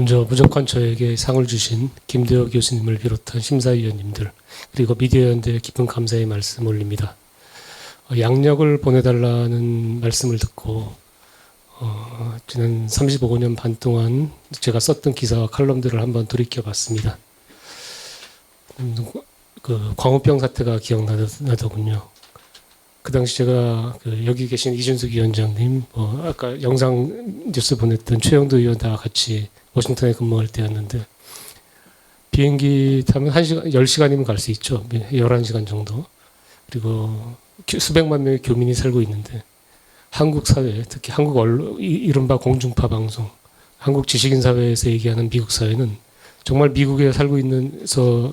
먼저 무조건 저에게 상을 주신 김대호 교수님을 비롯한 심사위원님들 그리고 미디어연대에 깊은 감사의 말씀 올립니다. 양력을 보내달라는 말씀을 듣고 지난 35년 반 동안 제가 썼던 기사와 칼럼들을 한번 돌이켜봤습니다. 그 광우병 사태가 기억나더군요. 그 당시 제가 여기 계신 이준석 위원장님, 아까 영상 뉴스 보냈던 최영도 의원 다 같이 워싱턴에 근무할 때였는데 비행기 타면 10시간이면 갈 수 있죠. 11시간 정도. 그리고 수백만 명의 교민이 살고 있는데 한국 사회, 특히 한국 언론, 이른바 공중파 방송, 한국 지식인 사회에서 얘기하는 미국 사회는 정말 미국에 살고 있는서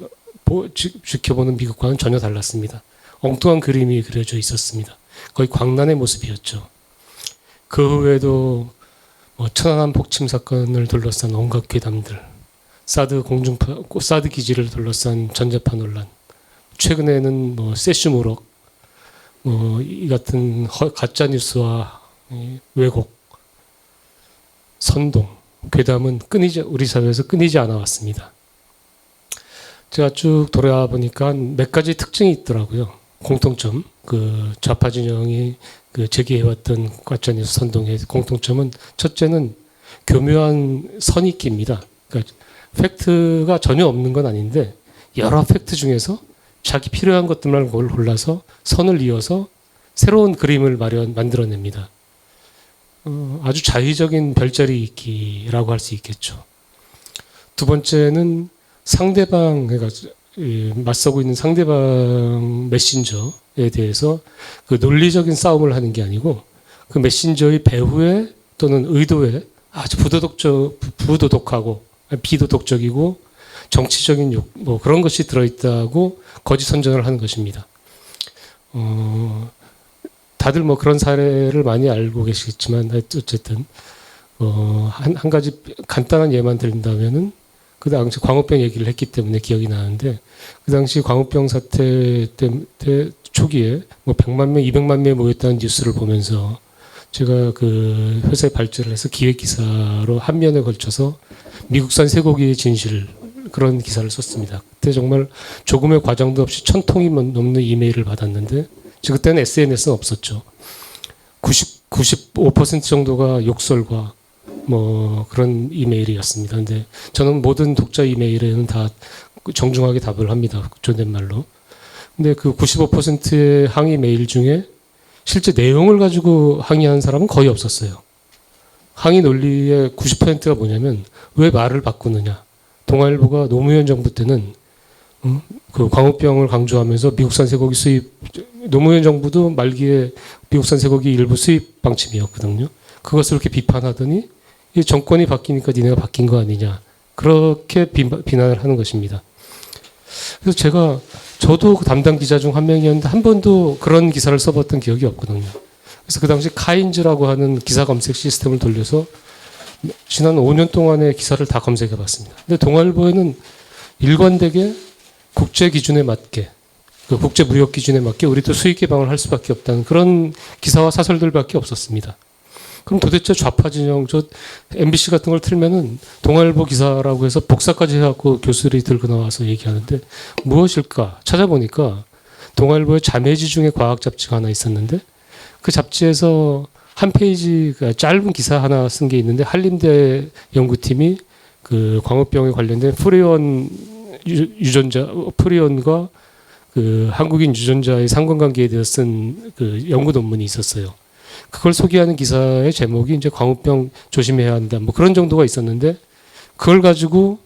지켜보는 미국과는 전혀 달랐습니다. 엉뚱한 그림이 그려져 있었습니다. 거의 광란의 모습이었죠. 그 후에도 천안함 폭침 사건을 둘러싼 온갖 괴담들, 사드 기지를 둘러싼 전자파 논란, 최근에는 세슈무럭, 이 같은 가짜 뉴스와 왜곡, 선동, 괴담은 우리 사회에서 끊이지 않아 왔습니다. 제가 쭉 돌아와 보니까 몇 가지 특징이 있더라고요. 공통점, 좌파 진영이 제기해왔던 가짜뉴스 선동의 공통점은 첫째는 교묘한 선입기입니다. 그러니까 팩트가 전혀 없는 건 아닌데 여러 팩트 중에서 자기 필요한 것들만 골라서 선을 이어서 새로운 그림을 만들어냅니다. 아주 자의적인 별자리 읽기라고 할 수 있겠죠. 두 번째는 상대방, 맞서고 있는 상대방 메신저에 대해서 논리적인 싸움을 하는 게 아니고 그 메신저의 배후에 또는 의도에 아주 부도덕하고 비도덕적이고 정치적인 그런 것이 들어있다고 거짓 선전을 하는 것입니다. 다들 그런 사례를 많이 알고 계시겠지만 어쨌든 한 가지 간단한 예만 드린다면은 그 당시 광우병 얘기를 했기 때문에 기억이 나는데 그 당시 광우병 사태 때 초기에 100만 명, 200만 명이 모였다는 뉴스를 보면서 제가 그 회사에 발주를 해서 기획 기사로 한 면에 걸쳐서 미국산 쇠고기의 진실 그런 기사를 썼습니다. 그때 정말 조금의 과장도 없이 1000통이 넘는 이메일을 받았는데 그때는 SNS는 없었죠. 95% 정도가 욕설과 그런 이메일이었습니다. 근데 저는 모든 독자 이메일에는 다 정중하게 답을 합니다. 존댓말로. 근데 그 95%의 항의 메일 중에 실제 내용을 가지고 항의하는 사람은 거의 없었어요. 항의 논리의 90%가 뭐냐면 왜 말을 바꾸느냐. 동아일보가 노무현 정부 때는 그 광우병을 강조하면서 미국산 쇠고기 수입, 노무현 정부도 말기에 미국산 쇠고기 일부 수입 방침이었거든요. 그것을 이렇게 비판하더니 이 정권이 바뀌니까 니네가 바뀐 거 아니냐. 그렇게 비난을 하는 것입니다. 그래서 저도 그 담당 기자 중 한 명이었는데 한 번도 그런 기사를 써봤던 기억이 없거든요. 그래서 그 당시 카인즈라고 하는 기사 검색 시스템을 돌려서 지난 5년 동안의 기사를 다 검색해 봤습니다. 근데 동아일보에는 일관되게 국제 기준에 맞게, 국제 무역 기준에 맞게 우리도 수익 개방을 할 수밖에 없다는 그런 기사와 사설들밖에 없었습니다. 그럼 도대체 좌파 진영, MBC 같은 걸 틀면은 동아일보 기사라고 해서 복사까지 해갖고 교수들이 들고 나와서 얘기하는데 무엇일까 찾아보니까 동아일보의 자매지 중에 과학 잡지가 하나 있었는데 그 잡지에서 한 페이지 짧은 기사 하나 쓴 게 있는데 한림대 연구팀이 그 광우병에 관련된 프리온 프리온과 그 한국인 유전자의 상관관계에 대해서 쓴 그 연구 논문이 있었어요. 그걸 소개하는 기사의 제목이 이제 광우병 조심해야 한다. 그런 정도가 있었는데 그걸 가지고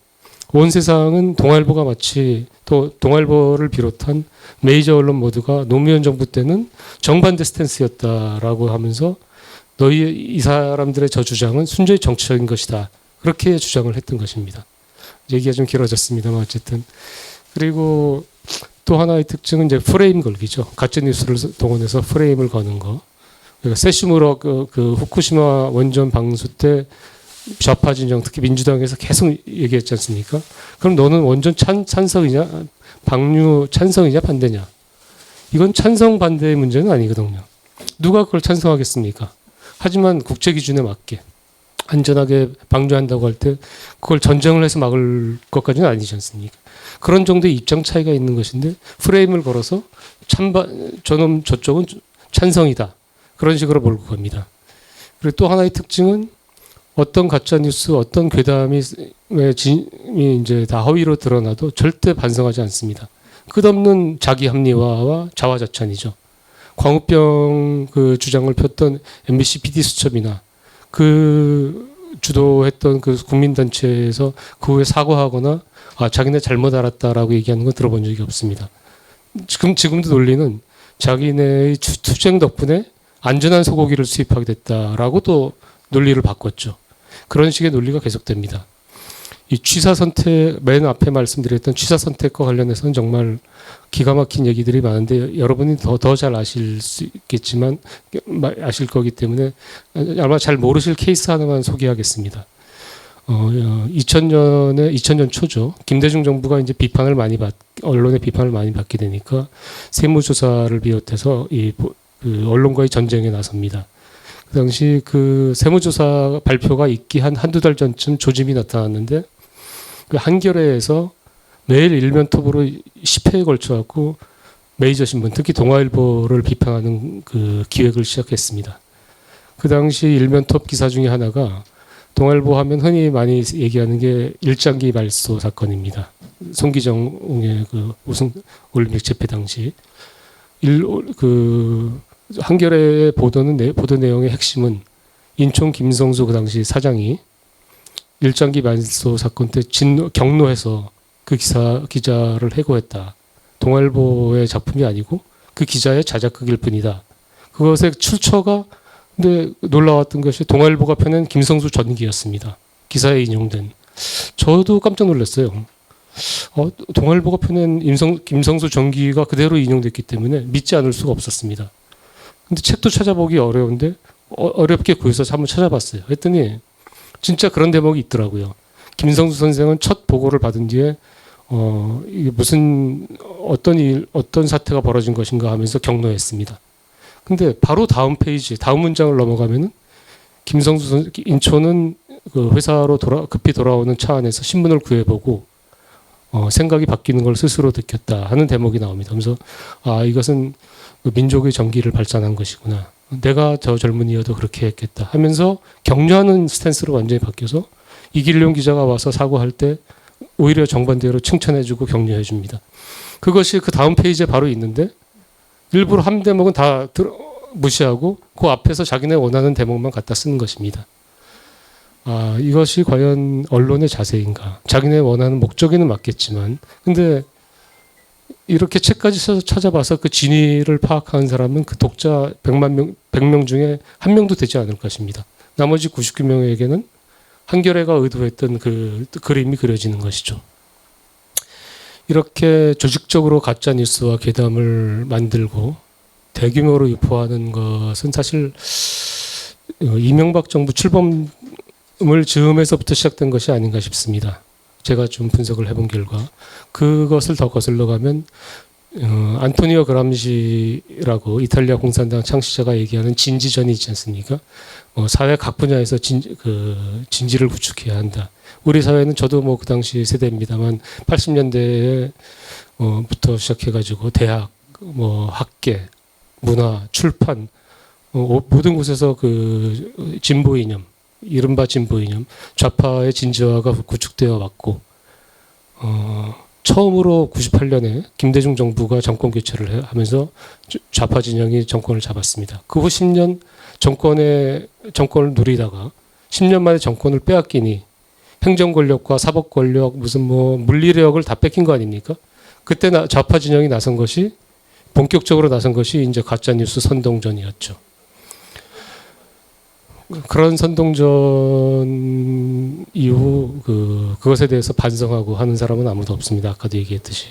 온 세상은 동아일보가 마치 또 동아일보를 비롯한 메이저 언론 모두가 노무현 정부 때는 정반대 스탠스였다라고 하면서 이 사람들의 저 주장은 순전히 정치적인 것이다. 그렇게 주장을 했던 것입니다. 얘기가 좀 길어졌습니다만 어쨌든. 그리고 또 하나의 특징은 이제 프레임 걸기죠. 가짜 뉴스를 동원해서 프레임을 거는 거. 그러니까 세슈무럭 그 후쿠시마 원전 방수 때 좌파 진영 특히 민주당에서 계속 얘기했지 않습니까? 그럼 너는 원전 찬성이냐, 방류 찬성이냐 반대냐? 이건 찬성 반대의 문제는 아니거든요. 누가 그걸 찬성하겠습니까? 하지만 국제 기준에 맞게 안전하게 방조한다고 할 때 그걸 전쟁을 해서 막을 것까지는 아니지 않습니까? 그런 정도의 입장 차이가 있는 것인데 프레임을 걸어서 저놈 저쪽은 찬성이다. 그런 식으로 몰고 갑니다. 그리고 또 하나의 특징은 어떤 가짜 뉴스, 어떤 괴담이 이제 다 허위로 드러나도 절대 반성하지 않습니다. 끝없는 자기 합리화와 자화자찬이죠. 광우병 그 주장을 폈던 MBC PD 수첩이나 그 주도했던 그 국민단체에서 그 후에 사과하거나 자기네 잘못 알았다라고 얘기하는 건 들어본 적이 없습니다. 지금도 논리는 자기네의 투쟁 덕분에 안전한 소고기를 수입하게 됐다라고 또 논리를 바꿨죠. 그런 식의 논리가 계속됩니다. 이 취사 선택, 맨 앞에 말씀드렸던 취사 선택과 관련해서는 정말 기가 막힌 얘기들이 많은데 여러분이 더 잘 아실 수 있겠지만 아실 거기 때문에 아마 잘 모르실 케이스 하나만 소개하겠습니다. 2000년 초죠. 김대중 정부가 이제 언론의 비판을 많이 받게 되니까 세무조사를 비롯해서 그 언론과의 전쟁에 나섭니다. 그 당시 그 세무조사 발표가 있기 한두 달 전쯤 조짐이 나타났는데 그 한겨레에서 매일 일면톱으로 10회에 걸쳐갖고 메이저 신문, 특히 동아일보를 비판하는 그 기획을 시작했습니다. 그 당시 일면톱 기사 중에 하나가 동아일보 하면 흔히 많이 얘기하는 게 일장기 말소 사건입니다. 송기정의 그 우승 올림픽 재패 당시 한겨레의 보도 내용의 핵심은 인천 김성수 그 당시 사장이 일장기 말소 사건 때 경로해서 그 기자를 해고했다. 동아일보의 작품이 아니고 그 기자의 자작극일 뿐이다. 그것의 출처가 근데 놀라웠던 것이 동아일보가 펴낸 김성수 전기였습니다. 기사에 인용된. 저도 깜짝 놀랐어요. 동아일보가 펴낸 김성수 전기가 그대로 인용됐기 때문에 믿지 않을 수가 없었습니다. 근데 책도 찾아보기 어려운데 어렵게 구해서 한번 찾아봤어요. 했더니 진짜 그런 대목이 있더라고요. 김성수 선생은 첫 보고를 받은 뒤에 이게 무슨 어떤 사태가 벌어진 것인가 하면서 격노했습니다. 근데 바로 다음 문장을 넘어가면은 김성수 인초는 그 회사로 급히 돌아오는 차 안에서 신문을 구해보고 생각이 바뀌는 걸 스스로 느꼈다 하는 대목이 나옵니다. 그래서 이것은 그 민족의 정기를 발산한 것이구나. 내가 저 젊은이여도 그렇게 했겠다 하면서 격려하는 스탠스로 완전히 바뀌어서 이길용 기자가 와서 사과할 때 오히려 정반대로 칭찬해주고 격려해줍니다. 그것이 그 다음 페이지에 바로 있는데 일부러 한 대목은 다 무시하고 그 앞에서 자기네 원하는 대목만 갖다 쓰는 것입니다. 이것이 과연 언론의 자세인가? 자기네 원하는 목적에는 맞겠지만 근데 이렇게 책까지 찾아봐서 그 진위를 파악하는 사람은 그 독자 100명 중에 한 명도 되지 않을 것입니다. 나머지 99명에게는 한겨레가 의도했던 그 그림이 그려지는 것이죠. 이렇게 조직적으로 가짜 뉴스와 괴담을 만들고 대규모로 유포하는 것은 사실 이명박 정부 출범을 즈음에서부터 시작된 것이 아닌가 싶습니다. 제가 좀 분석을 해본 결과 그것을 더 거슬러 가면 안토니오 그람시라고 이탈리아 공산당 창시자가 얘기하는 진지전이 있지 않습니까? 사회 각 분야에서 진지를 구축해야 한다. 우리 사회는 저도 그 당시 세대입니다만 80년대에 부터 시작해가지고 대학, 학계, 문화, 출판 모든 곳에서 그 진보 이념, 이른바 진보 이념, 좌파의 진지화가 구축되어 왔고 처음으로 98년에 김대중 정부가 정권 교체를 하면서 좌파 진영이 정권을 잡았습니다. 그 후 10년 정권을 누리다가 10년 만에 정권을 빼앗기니 행정 권력과 사법 권력 무슨 물리력을 다 뺏긴 거 아닙니까? 그때 좌파 진영이 본격적으로 나선 것이 이제 가짜 뉴스 선동전이었죠. 그런 선동전 이후 그것에 대해서 반성하고 하는 사람은 아무도 없습니다. 아까도 얘기했듯이.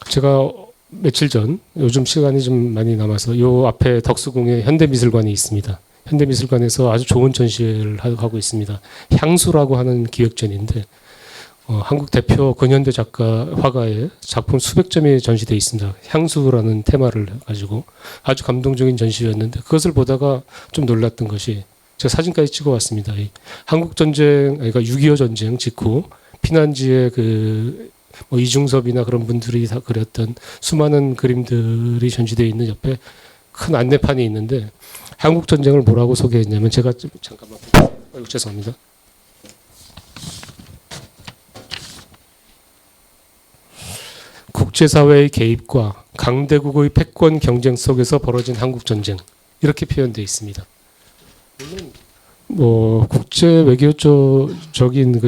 제가 며칠 전 요즘 시간이 좀 많이 남아서 요 앞에 덕수궁에 현대미술관이 있습니다. 현대미술관에서 아주 좋은 전시회를 하고 있습니다. 향수라고 하는 기획전인데 한국 대표 근현대 화가의 작품 수백 점이 전시되어 있습니다. 향수라는 테마를 가지고 아주 감동적인 전시회였는데 그것을 보다가 좀 놀랐던 것이 제가 사진까지 찍어왔습니다. 이 한국 전쟁, 그러니까 6.25 전쟁 직후 피난지에 뭐 이중섭이나 그런 분들이 다 그렸던 수많은 그림들이 전시되어 있는 옆에 큰 안내판이 있는데 한국 전쟁을 뭐라고 소개했냐면 제가 잠깐만 죄송합니다. 국제사회의 개입과 강대국의 패권 경쟁 속에서 벌어진 한국 전쟁 이렇게 표현되어 있습니다. 물론 뭐 국제 외교적인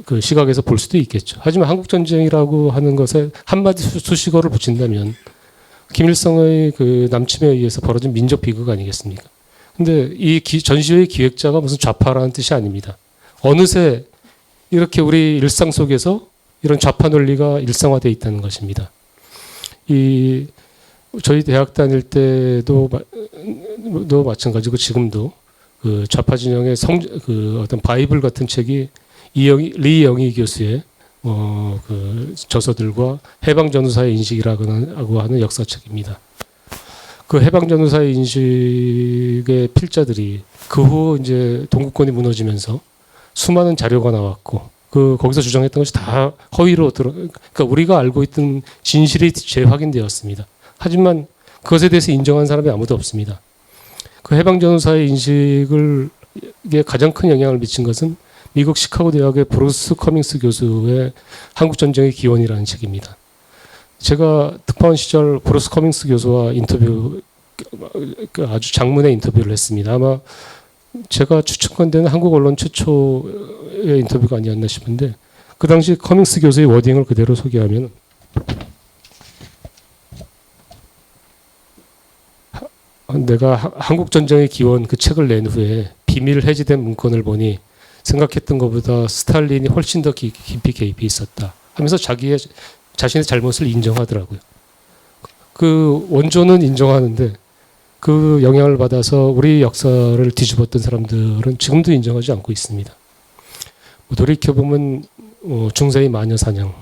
그 시각에서 볼 수도 있겠죠. 하지만 한국 전쟁이라고 하는 것에 한마디 수식어를 붙인다면 김일성의 그 남침에 의해서 벌어진 민족 비극 아니겠습니까? 근데 이 전시회의 기획자가 무슨 좌파라는 뜻이 아닙니다. 어느새 이렇게 우리 일상 속에서 이런 좌파 논리가 일상화되어 있다는 것입니다. 저희 대학 다닐 때도 마찬가지고 지금도 그 좌파 진영의 어떤 바이블 같은 책이 리 영희 교수의 그 저서들과 해방 전후사의 인식이라고 하는 역사책입니다. 그 해방 전후사의 인식의 필자들이 그 후 이제 동구권이 무너지면서 수많은 자료가 나왔고 거기서 주장했던 것이 다 허위로 그러니까 우리가 알고 있던 진실이 재확인되었습니다. 하지만 그것에 대해서 인정한 사람이 아무도 없습니다. 그 해방 전후사의 인식에 가장 큰 영향을 미친 것은 미국 시카고 대학의 브루스 커밍스 교수의 한국 전쟁의 기원이라는 책입니다. 제가 특파원 시절 브루스 커밍스 교수와 아주 장문의 인터뷰를 했습니다. 아마 제가 추측컨대는 한국 언론 최초의 인터뷰가 아니었나 싶은데 그 당시 커밍스 교수의 워딩을 그대로 소개하면 내가 한국 전쟁의 기원 그 책을 낸 후에 비밀 해지된 문건을 보니 생각했던 것보다 스탈린이 훨씬 더 깊이 개입이 있었다 하면서 자신의 잘못을 인정하더라고요. 그 원조는 인정하는데 그 영향을 받아서 우리 역사를 뒤집었던 사람들은 지금도 인정하지 않고 있습니다. 돌이켜보면 중세의 마녀 사냥,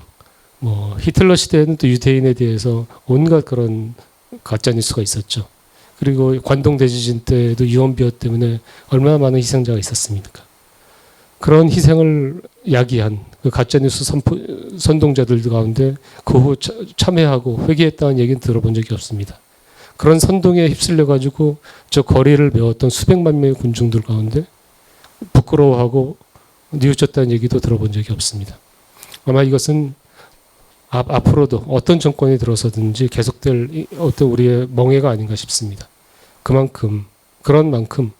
히틀러 시대에는 또 유대인에 대해서 온갖 그런 가짜 뉴스가 있었죠. 그리고 관동 대지진 때도 유언비어 때문에 얼마나 많은 희생자가 있었습니까? 그런 희생을 야기한 그 가짜 뉴스 선동자들 가운데 그 후 참회하고 회개했다는 얘기는 들어본 적이 없습니다. 그런 선동에 휩쓸려 가지고 저 거리를 메웠던 수백만 명의 군중들 가운데 부끄러워하고 뉘우쳤다는 얘기도 들어본 적이 없습니다. 아마 이것은 앞으로도 어떤 정권이 들어서든지 계속될 어떤 우리의 멍해가 아닌가 싶습니다. 그런 만큼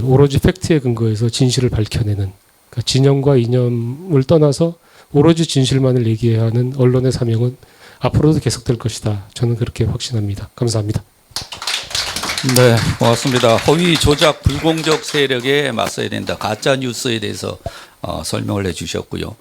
오로지 팩트에 근거해서 진실을 밝혀내는 그러니까 진영과 이념을 떠나서 오로지 진실만을 얘기해야 하는 언론의 사명은 앞으로도 계속될 것이다. 저는 그렇게 확신합니다. 감사합니다. 네, 고맙습니다. 허위 조작 불공적 세력에 맞서야 된다. 가짜 뉴스에 대해서 설명을 해주셨고요.